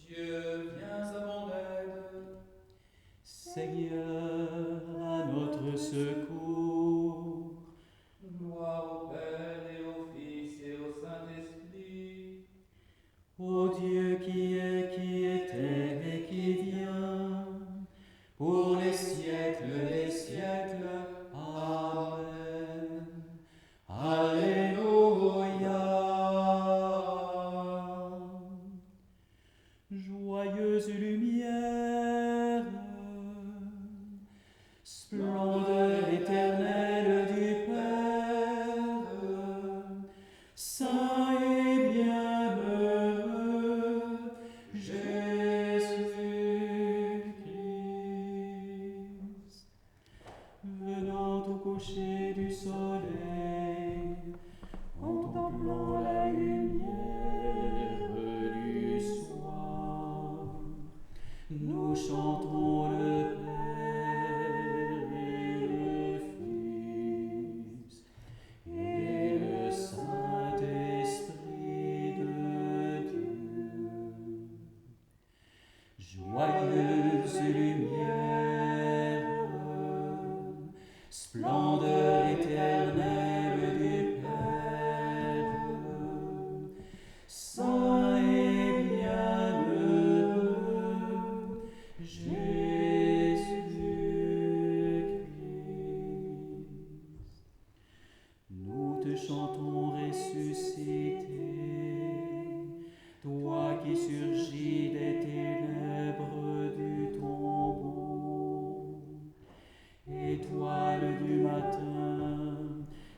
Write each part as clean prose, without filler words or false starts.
Dieu, viens à mon aide. Seigneur, à notre secours. Gloire au Père et au Fils et au Saint-Esprit. Ô Dieu qui est, qui était et qui vient, pour les siècles des siècles. Amen. Alléluia. Joyeuse lumière, splendeur éternelle du Père, saint et bienheureux Jésus-Christ. Venant au coucher du soleil, contemplant la lumière du soir, nous chantons le Père et le Fils et le Saint-Esprit de Dieu. Joyeuse lumière, splendeur éternelle du Père, saint et bienheureux Jésus-Christ. Nous te chantons ressuscité, toi qui surgis des ténèbres du tombeau, étoile du matin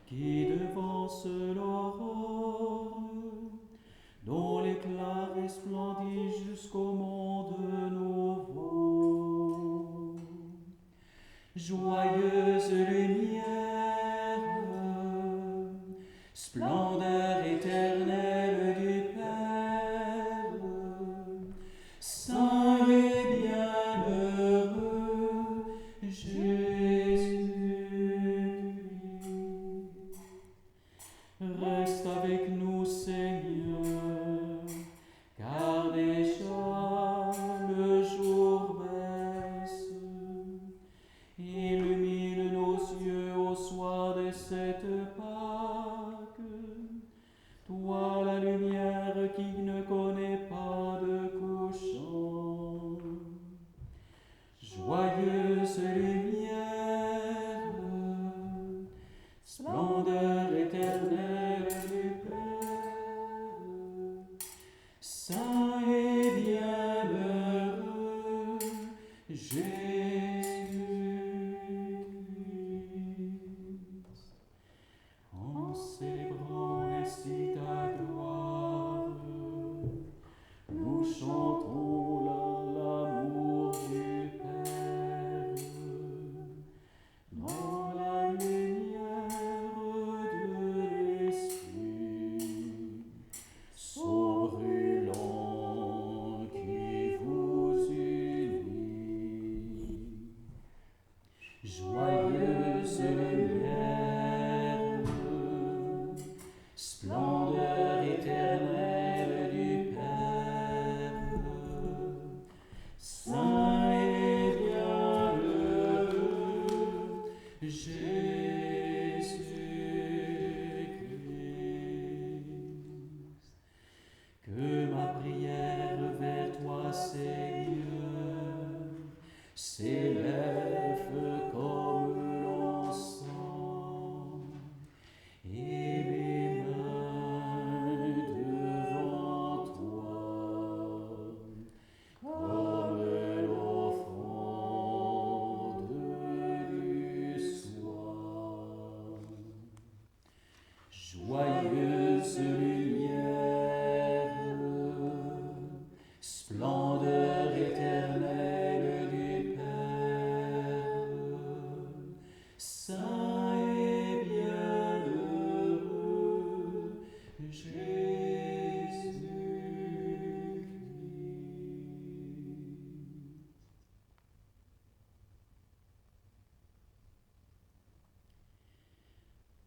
qui devance l'aurore, dont l'éclat resplendit jusqu'au monde nouveau. Joyeuse lumière, splendeur éternelle du Père, saint et bienheureux Jésus-Christ. Reste avec nous, Seigneur, car déjà le jour baisse. Illumine nos yeux au soir de cette Pâque, toi la lumière qui ne connaît pas de couchant. Joyeuse lumière, splendeur éternelle du Père, saint et bienheureux Jésus-Christ. En célébrant ainsi ta gloire, nous chantons l'amour du Père dans la lumière de l'Esprit, son brûlant qui vous unit. Joyeuse lumière, splendeur éternelle du Père, saint et bienheureux Jésus-Christ. Que ma prière vers toi, Seigneur, s'élève comme l'encens, et mes mains devant toi, comme l'offrande du soir. Joyeuse lumière, splendeur éternelle du Père, saint et bienheureux Jésus-Christ.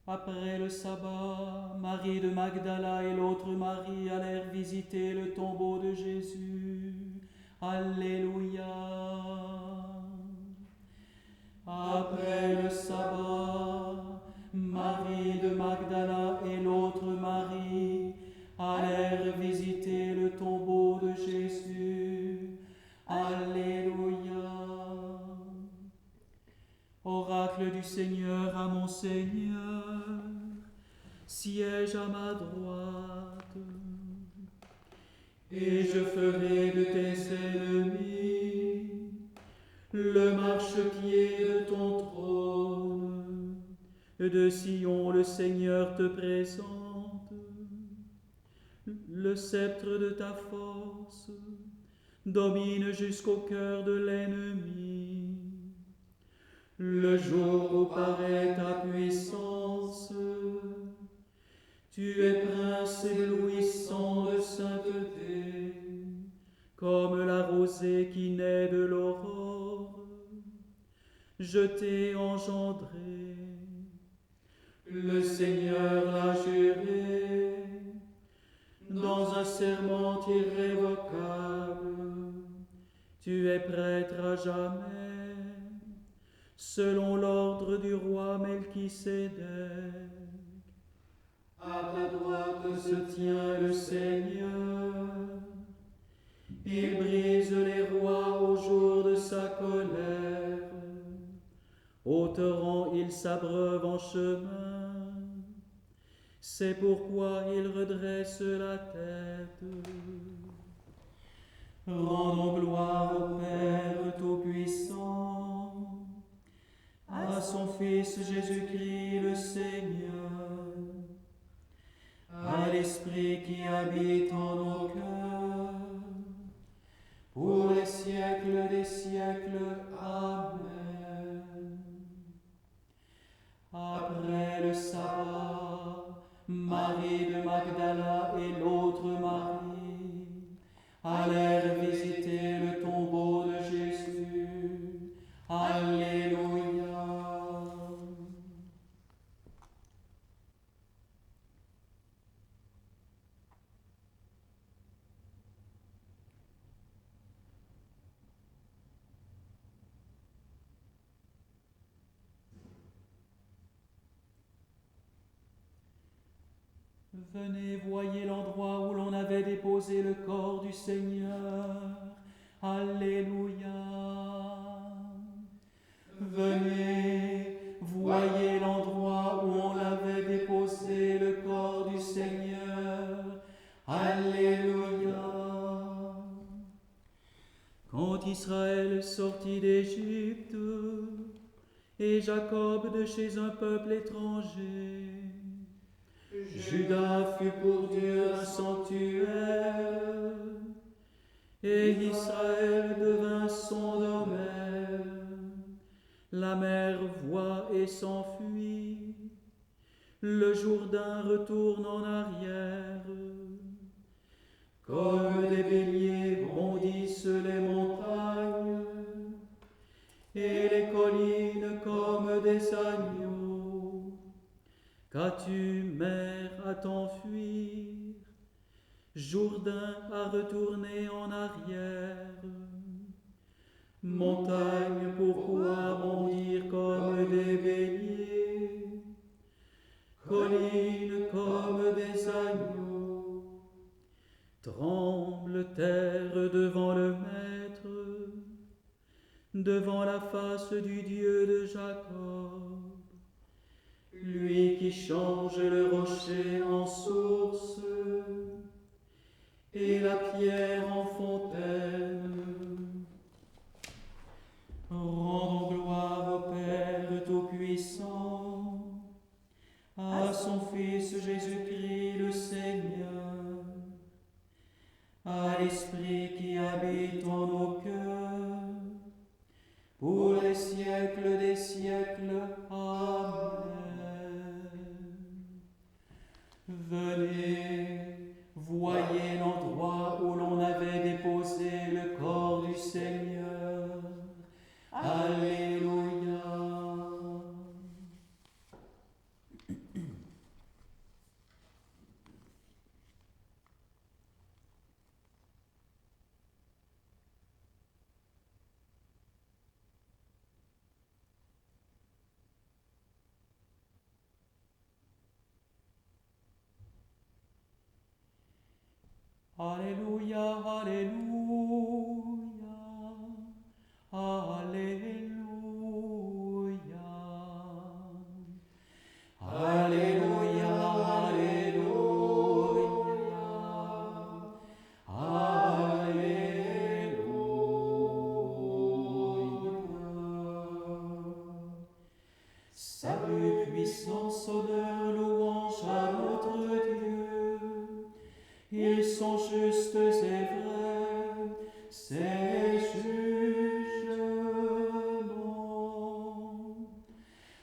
Après le sabbat, Marie de Magdala et l'autre Marie allèrent visiter le tombeau de Jésus. Alléluia. Après le sabbat, Marie de Magdala et l'autre Marie allèrent visiter le tombeau de Jésus. Alléluia. Oracle du Seigneur à mon Seigneur, siège à ma droite, et je ferai de tes ennemis le marchepied de ton trône. De Sion le Seigneur te présente le sceptre de ta force, domine jusqu'au cœur de l'ennemi. Le jour où paraît ta puissance, tu es prince éblouissant de sainteté, comme la rosée qui naît de l'aurore. Je t'ai engendré. Le Seigneur l'a juré dans un serment irrévocable. Tu es prêtre à jamais, selon l'ordre du roi Melchisédek. À ta droite se tient le Seigneur. Il brise les rois au jour de sa colère. Au torrent, il s'abreuve en chemin. C'est pourquoi il redresse la tête. Rendons gloire au Père Tout-Puissant, à son Fils Jésus-Christ le Seigneur, à l'Esprit qui habite en nos cœurs, pour les siècles des siècles. Amen. Après le sabbat, Marie de Magdala et l'autre Marie allèrent visiter le tombeau de Jésus. Alléluia. Venez, voyez l'endroit où l'on avait déposé le corps du Seigneur. Alléluia. Venez, voyez l'endroit où on avait déposé le corps du Seigneur. Alléluia. Quand Israël sortit d'Égypte, et Jacob de chez un peuple étranger, Judas fut pour Dieu un sanctuaire, et Israël devint son domaine. La mer voit et s'enfuit, le Jourdain retourne en arrière. Comme des béliers bondissent les montagnes, et les collines comme des agneaux. Qu'as-tu, mer, à t'enfuir, Jourdain à retourner en arrière? Montagne, pourquoi bondir comme des béliers? Collines comme des agneaux. Tremble terre devant le Maître, devant la face du Dieu de Jacob. Lui qui change le rocher en source et la pierre en fontaine. Rendons gloire au Père Tout-Puissant, à son Fils Jésus-Christ le Seigneur, à l'Esprit qui habite en nos cœurs, pour les siècles des siècles. Amen. Venez, voyez l'endroit où l'on avait déposé le corps du Seigneur. Alléluia. Alléluia, Alléluia, Alléluia. Alléluia, Alléluia. Salut, puissance, honneur, louange à notre Dieu. Ils sont justes et vrais, ces jugements.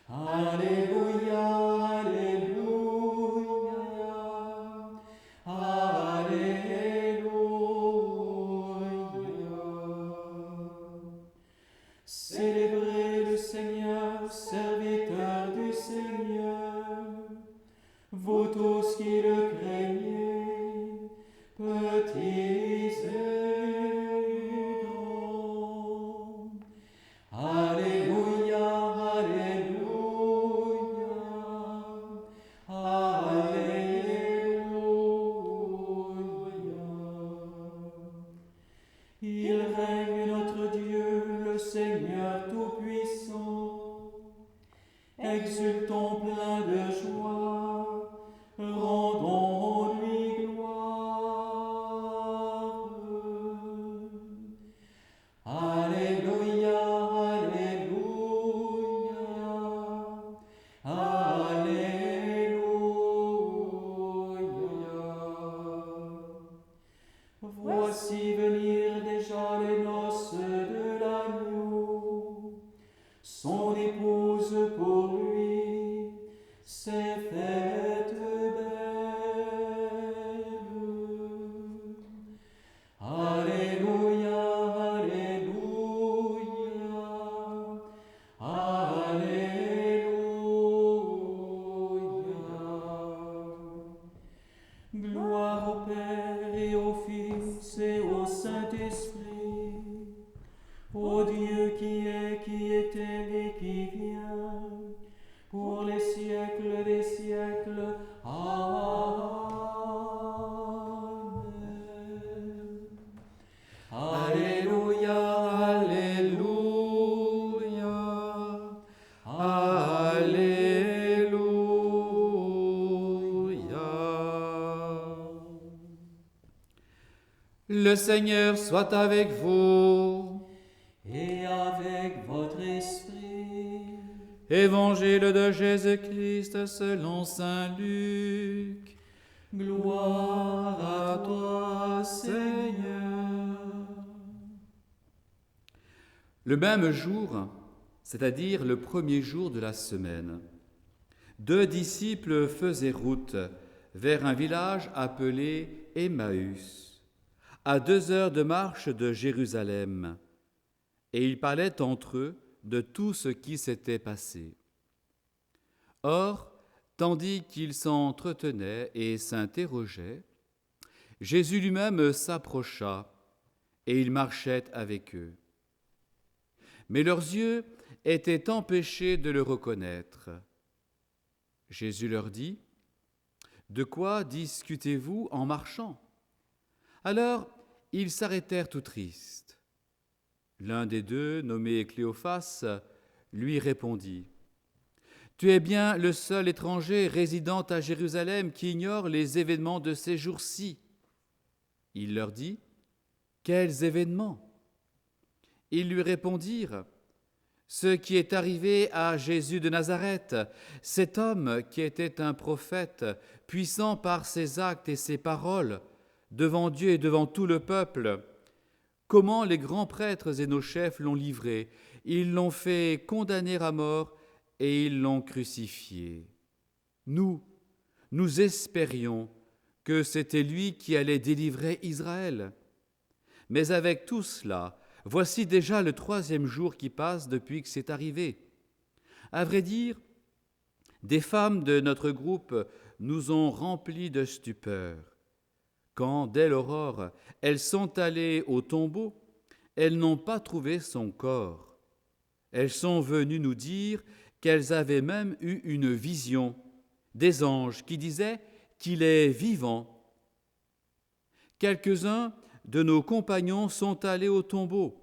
Alléluia, Alléluia, Alléluia. Célébrez le Seigneur, serviteurs du Seigneur, vous tous qui le craignez, petits et grands. Alléluia, Alléluia, Alléluia. Il règne notre Dieu, le Seigneur Tout-Puissant. Exultons plein de joie, rendons-lui gloire. Alléluia, Alléluia, Alléluia. Voici venir déjà les noces de l'agneau. Son épouse pour lui s'est faite belle. Alléluia, Alléluia, Alléluia. Gloire au Père et au Fils et au Saint-Esprit, ô Dieu qui est, qui était et qui vient, pour les siècles des siècles. Amen. Alléluia, Alléluia, Alléluia. Le Seigneur soit avec vous. Et avec votre esprit. Évangile de Jésus-Christ selon saint Luc. Gloire à toi, Seigneur. Le même jour, c'est-à-dire le premier jour de la semaine, 2 disciples faisaient route vers un village appelé Emmaüs, à 2 heures de marche de Jérusalem, et ils parlaient entre eux de tout ce qui s'était passé. Or, tandis qu'ils s'entretenaient et s'interrogeaient, Jésus lui-même s'approcha et il marchait avec eux. Mais leurs yeux étaient empêchés de le reconnaître. Jésus leur dit : « De quoi discutez-vous en marchant ? » Alors ils s'arrêtèrent tout tristes. L'un des deux, nommé Cléophas, lui répondit : « Tu es bien le seul étranger résidant à Jérusalem qui ignore les événements de ces jours-ci. » Il leur dit : « Quels événements ? » Ils lui répondirent : « Ce qui est arrivé à Jésus de Nazareth, cet homme qui était un prophète, puissant par ses actes et ses paroles, devant Dieu et devant tout le peuple. Comment les grands prêtres et nos chefs l'ont livré, ils l'ont fait condamner à mort et ils l'ont crucifié. Nous espérions que c'était lui qui allait délivrer Israël. Mais avec tout cela, voici déjà le 3e jour qui passe depuis que c'est arrivé. À vrai dire, des femmes de notre groupe nous ont remplis de stupeur. Quand, dès l'aurore, elles sont allées au tombeau, elles n'ont pas trouvé son corps. Elles sont venues nous dire qu'elles avaient même eu une vision, des anges qui disaient qu'il est vivant. quelques-uns de nos compagnons sont allés au tombeau,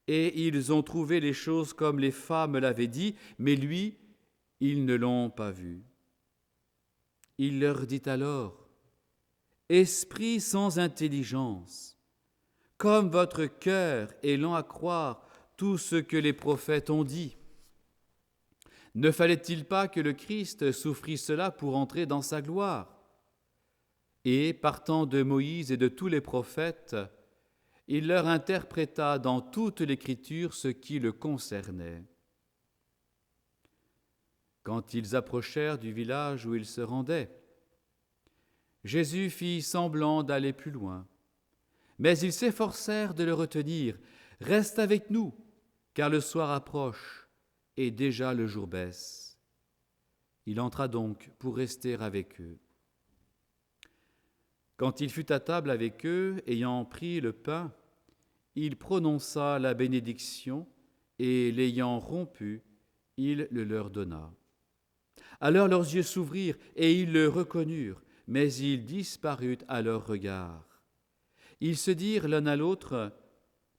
et ils ont trouvé les choses comme les femmes l'avaient dit, mais lui, ils ne l'ont pas vu. » Il leur dit alors, « Esprit sans intelligence, comme votre cœur est lent à croire tout ce que les prophètes ont dit. Ne fallait-il pas que le Christ souffrît cela pour entrer dans sa gloire ? Et, partant de Moïse et de tous les prophètes, il leur interpréta dans toute l'Écriture ce qui le concernait. Quand ils approchèrent du village où ils se rendaient, Jésus fit semblant d'aller plus loin, mais ils s'efforcèrent de le retenir. « Reste avec nous, car le soir approche, et déjà le jour baisse. » Il entra donc pour rester avec eux. Quand il fut à table avec eux, ayant pris le pain, il prononça la bénédiction, et l'ayant rompu, il le leur donna. Alors leurs yeux s'ouvrirent, et ils le reconnurent, mais il disparut à leur regard. Ils se dirent l'un à l'autre,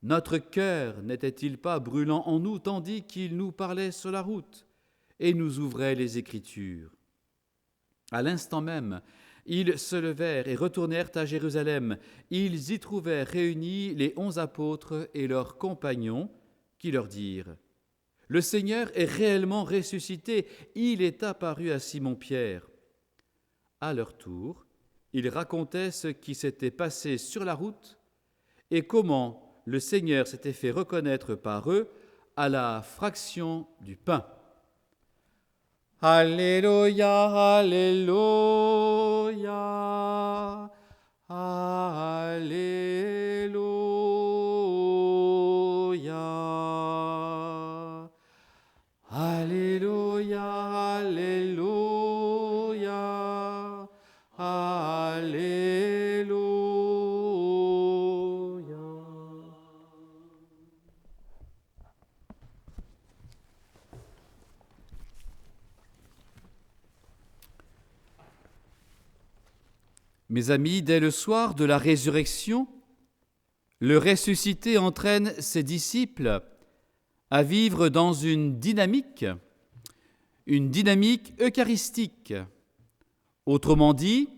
« Notre cœur n'était-il pas brûlant en nous, tandis qu'il nous parlait sur la route et nous ouvrait les Écritures ?» À l'instant même, ils se levèrent et retournèrent à Jérusalem. Ils y trouvèrent réunis les 11 apôtres et leurs compagnons, qui leur dirent, « Le Seigneur est réellement ressuscité, il est apparu à Simon-Pierre. » À leur tour, ils racontaient ce qui s'était passé sur la route et comment le Seigneur s'était fait reconnaître par eux à la fraction du pain. Alléluia, Alléluia, Alléluia, Alléluia, Alléluia, Alléluia. Mes amis, dès le soir de la résurrection, le ressuscité entraîne ses disciples à vivre dans une dynamique eucharistique. Autrement dit,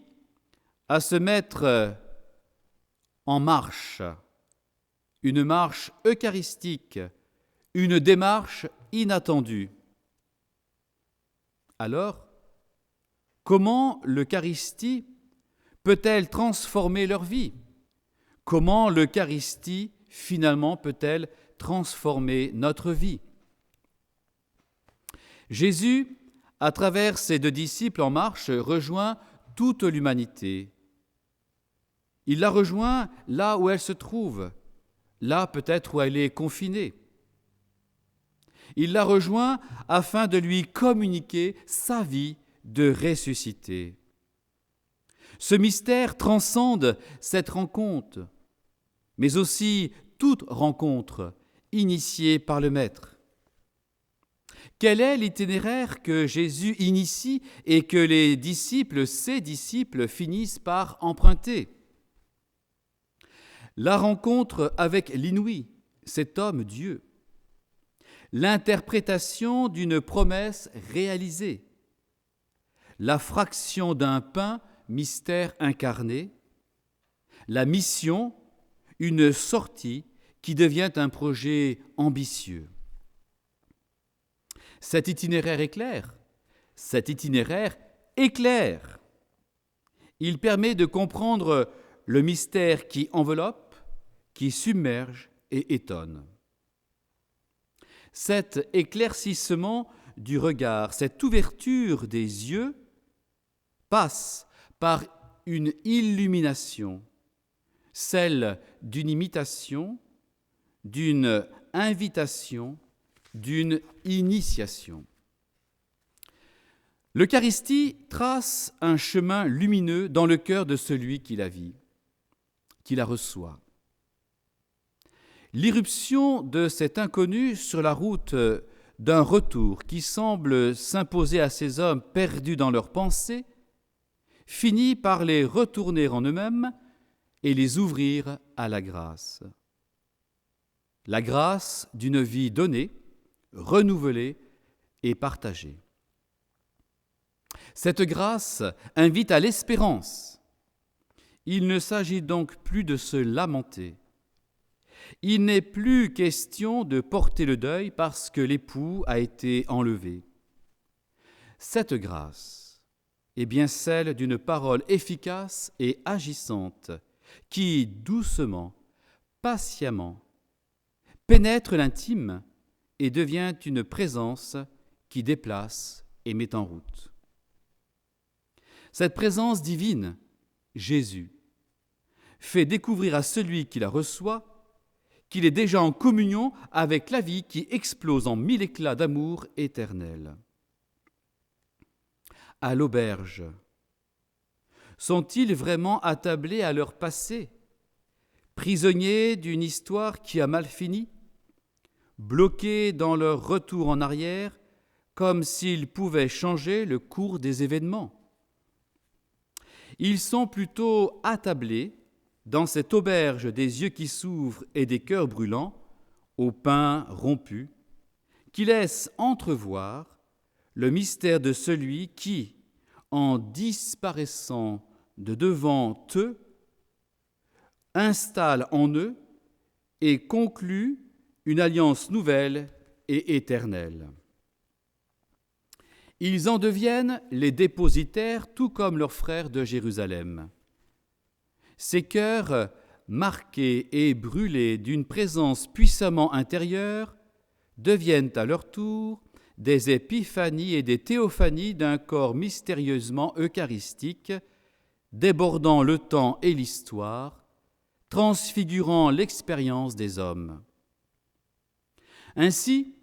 à se mettre en marche, une marche eucharistique, une démarche inattendue. Alors, comment l'Eucharistie peut-elle transformer leur vie ? Comment l'Eucharistie, finalement, peut-elle transformer notre vie ? Jésus, à travers ses 2 disciples en marche, rejoint toute l'humanité. Il la rejoint là où elle se trouve, là peut-être où elle est confinée. Il la rejoint afin de lui communiquer sa vie de ressuscité. Ce mystère transcende cette rencontre, mais aussi toute rencontre initiée par le Maître. Quel est l'itinéraire que Jésus initie et que les disciples, ses disciples, finissent par emprunter ? La rencontre avec l'inouï, cet homme Dieu. L'interprétation d'une promesse réalisée. La fraction d'un pain, mystère incarné. La mission, une sortie qui devient un projet ambitieux. Cet itinéraire est clair. Cet itinéraire éclaire. Il permet de comprendre le mystère qui enveloppe, qui submerge et étonne. Cet éclaircissement du regard, cette ouverture des yeux passe par une illumination, celle d'une imitation, d'une invitation, d'une initiation. L'Eucharistie trace un chemin lumineux dans le cœur de celui qui la vit, qui la reçoit. L'irruption de cet inconnu sur la route d'un retour qui semble s'imposer à ces hommes perdus dans leurs pensées finit par les retourner en eux-mêmes et les ouvrir à la grâce. La grâce d'une vie donnée, renouvelée et partagée. Cette grâce invite à l'espérance. Il ne s'agit donc plus de se lamenter. Il n'est plus question de porter le deuil parce que l'époux a été enlevé. Cette grâce est bien celle d'une parole efficace et agissante qui, doucement, patiemment, pénètre l'intime et devient une présence qui déplace et met en route. Cette présence divine, Jésus, fait découvrir à celui qui la reçoit qu'il est déjà en communion avec la vie qui explose en mille éclats d'amour éternel. À l'auberge, sont-ils vraiment attablés à leur passé, prisonniers d'une histoire qui a mal fini, bloqués dans leur retour en arrière, comme s'ils pouvaient changer le cours des événements? Ils sont plutôt attablés dans cette auberge des yeux qui s'ouvrent et des cœurs brûlants, au pain rompu, qui laisse entrevoir le mystère de celui qui, en disparaissant de devant eux, installe en eux et conclut une alliance nouvelle et éternelle. Ils en deviennent les dépositaires, tout comme leurs frères de Jérusalem. Ces cœurs marqués et brûlés d'une présence puissamment intérieure deviennent à leur tour des épiphanies et des théophanies d'un corps mystérieusement eucharistique, débordant le temps et l'histoire, transfigurant l'expérience des hommes. Ainsi,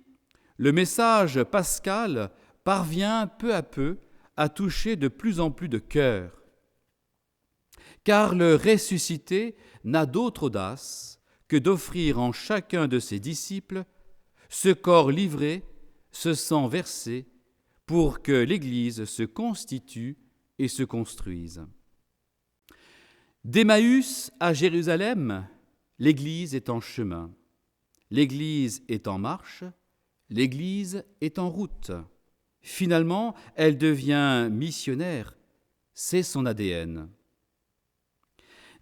le message pascal parvient peu à peu à toucher de plus en plus de cœurs, car le ressuscité n'a d'autre audace que d'offrir en chacun de ses disciples ce corps livré, ce sang versé, pour que l'Église se constitue et se construise. D'Emmaüs à Jérusalem, l'Église est en chemin. L'Église est en marche, l'Église est en route. Finalement, elle devient missionnaire, c'est son ADN.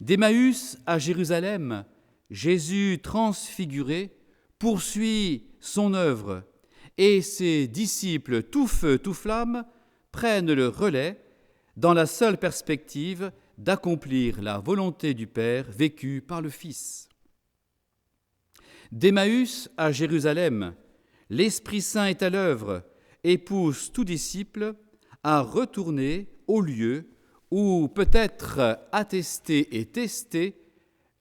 D'Emmaüs à Jérusalem, Jésus transfiguré poursuit son œuvre et ses disciples tout feu, tout flamme prennent le relais dans la seule perspective d'accomplir la volonté du Père vécue par le Fils. D'Emmaüs à Jérusalem, l'Esprit Saint est à l'œuvre et pousse tout disciple à retourner au lieu où peut-être attester et tester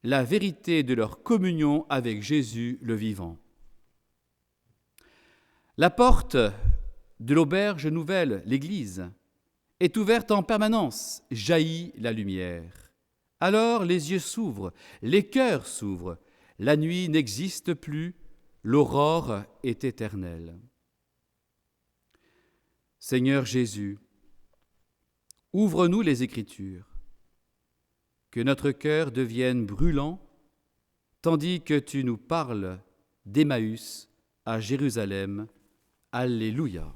la vérité de leur communion avec Jésus le vivant. La porte de l'auberge nouvelle, l'Église, est ouverte en permanence, jaillit la lumière. Alors les yeux s'ouvrent, les cœurs s'ouvrent, la nuit n'existe plus, l'aurore est éternelle. Seigneur Jésus, ouvre-nous les Écritures, que notre cœur devienne brûlant, tandis que tu nous parles d'Emmaüs à Jérusalem. Alléluia.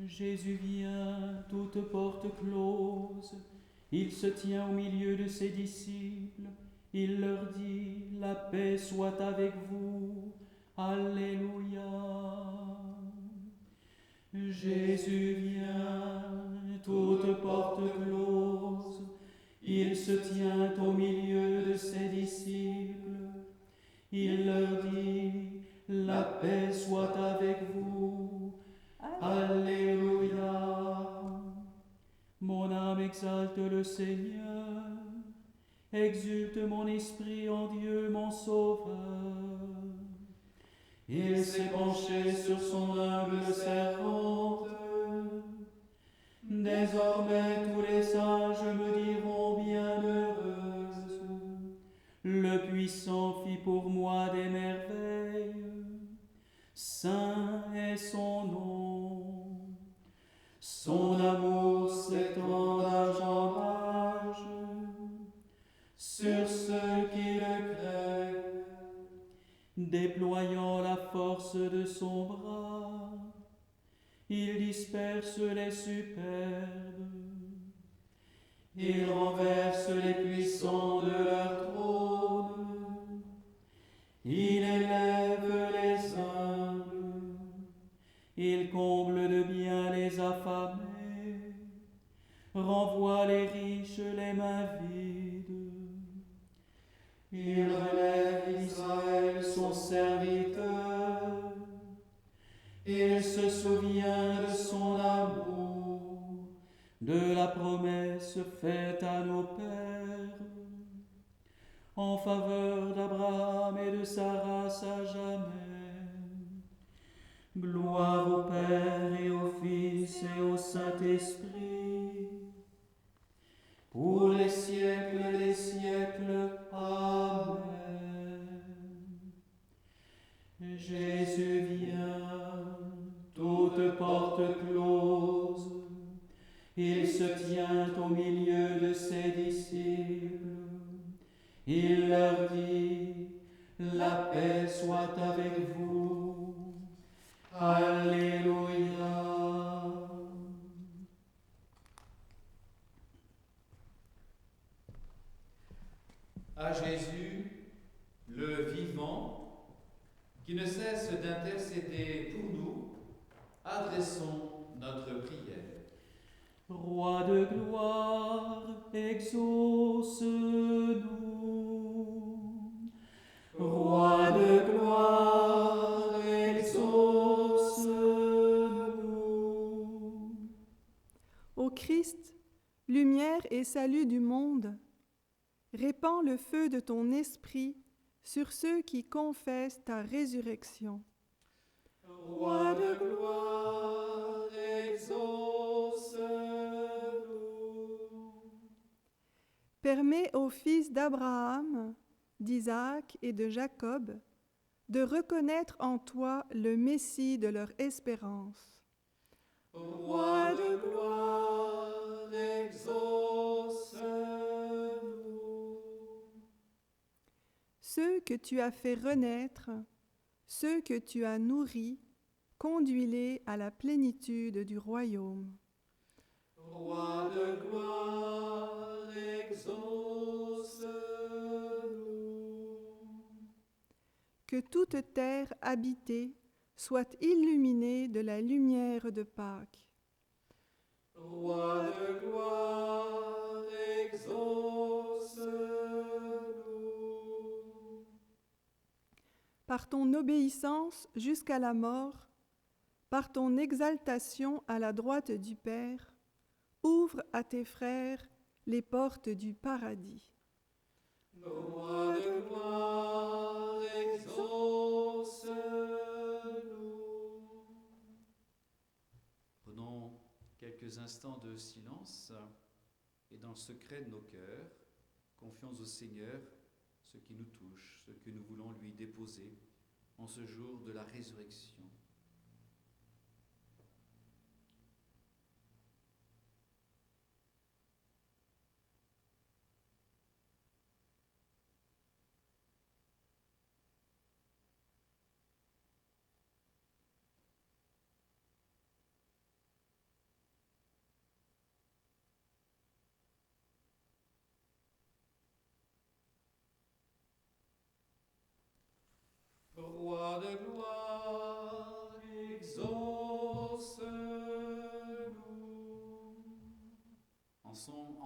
Jésus vient, toute porte close. Il se tient au milieu de ses disciples. Il leur dit, la paix soit avec vous. Alléluia. Jésus vient, toute porte close. Il se tient au milieu de ses disciples. Il leur dit, la paix soit avec vous. Alléluia. Mon âme exalte le Seigneur. Exulte mon esprit en Dieu mon Sauveur. Il s'est penché sur son humble servante. Désormais tous les sages me diront bienheureuse. Le puissant fit pour moi des merveilles. Saint est son nom. Son amour s'étend d'âge en âge sur ceux qui le craignent, déployant la force de son bras. Il disperse les superbes. Il renverse les puissants de leur trône. Il élève les humbles. Il comble de bien les affamés. Renvoie les riches les mains vides. Il relève Israël son serviteur. Il se souvient de son amour, de la promesse faite à nos pères, en faveur d'Abraham et de sa race à jamais. Gloire au Père et au Fils et au Saint-Esprit, pour les siècles des siècles. Amen. Jésus vient, toute porte close. Il se tient au milieu de ses disciples. Il leur dit, la paix soit avec vous. Alléluia. À Jésus, le vivant, qui ne cesse d'intercéder pour nous, adressons notre prière. Roi de gloire, exauce-nous. Roi de gloire, exauce-nous. Ô Christ, lumière et salut du monde, répands le feu de ton esprit sur ceux qui confessent ta résurrection. Roi de gloire, exauce-nous. Permets aux fils d'Abraham, d'Isaac et de Jacob de reconnaître en toi le Messie de leur espérance. Roi de gloire, exauce-nous. Ceux que tu as fait renaître, ceux que tu as nourris, conduis-les à la plénitude du royaume. Roi de gloire, exauce-nous. Que toute terre habitée soit illuminée de la lumière de Pâques. Roi de gloire, exauce-nous. Par ton obéissance jusqu'à la mort, par ton exaltation à la droite du Père, ouvre à tes frères les portes du paradis. Roi de gloire, exauce-nous. Prenons quelques instants de silence et dans le secret de nos cœurs, confions au Seigneur ce qui nous touche, ce que nous voulons lui déposer en ce jour de la résurrection.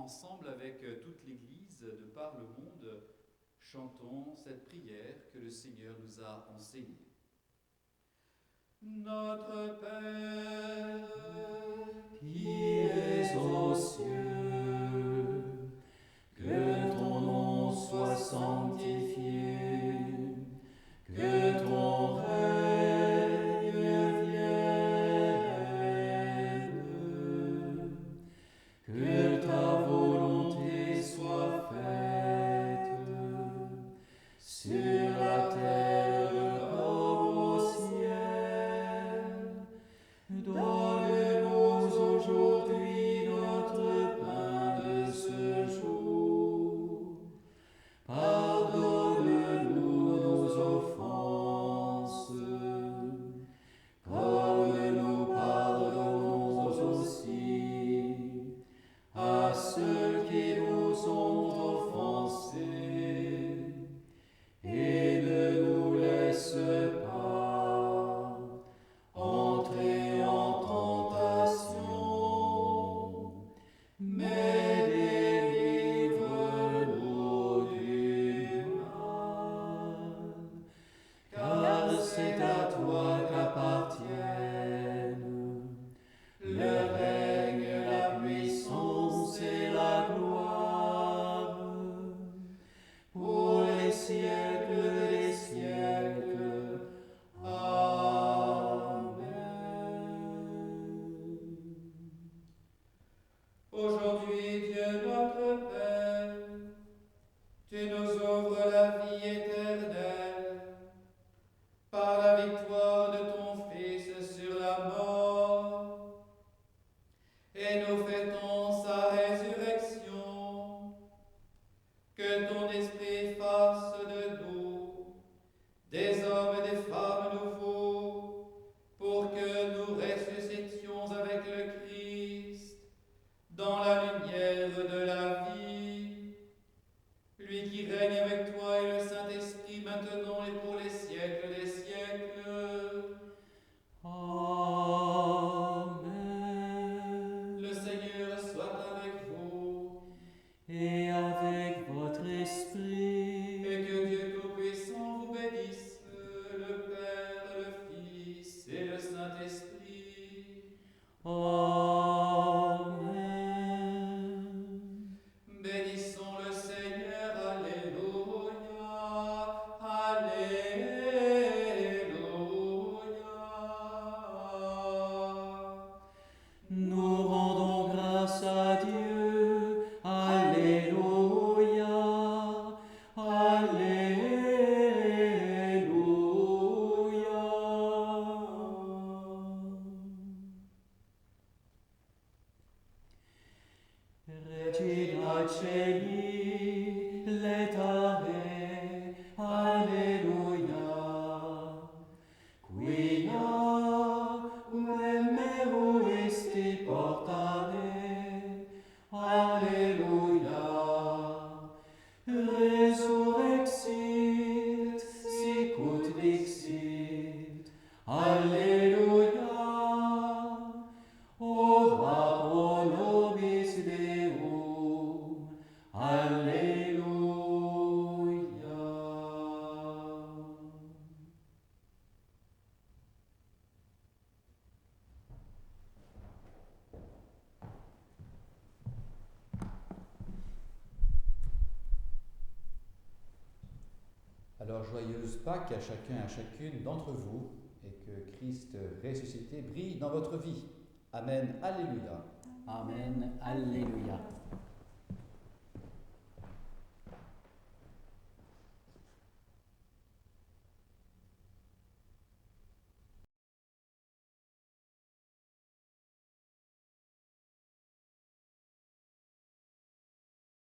ensemble avec toute l'Église de par le monde, chantons cette prière que le Seigneur nous a enseignée. Notre Père, qui es aux cieux, que ton nom soit sanctifié, que ton règne vienne, que ta volonté soit faite sur la terre comme au ciel. Donne-nous aujourd'hui notre pain de ce jour. Pardonne-nous nos offenses, comme nous pardonnons aussi à ceux qui nous ont offensés. Et ne nous laisse pas entrer en tentation, mais délivre-nous du mal. Car c'est à toi qu'appartiennent le règne, la puissance et la gloire, pour les siècles des siècles. Amen. Aujourd'hui, Dieu notre Père, tu nous ouvres la vie éternelle par la victoire de ton Fils sur la mort, et nous fêtons sa résurrection. Que ton esprit fasse de nous des hommes et des femmes nouveaux, pour que nous ressuscitions avec le Christ dans la lumière de la vie. Lui qui règne avec toi et le Saint-Esprit maintenant et pour les siècles des siècles. Amen. Le Seigneur soit avec vous. Et avec votre esprit. Et que Dieu Tout-Puissant vous bénisse, le Père, le Fils et le Saint-Esprit. Amen. Bénissons le Seigneur, alléluia, alléluia. Nous rendons grâce à Dieu, alléluia, alléluia. Regina Celi, letare, alleluia. Quia meruisti portare, alleluia. Resurrexit, sicut dixit, alleluia. Ora pro nobis Deum, alléluia. Alors, joyeuse Pâques à chacun et à chacune d'entre vous, et que Christ ressuscité brille dans votre vie. Amen, alléluia. Amen. Alléluia.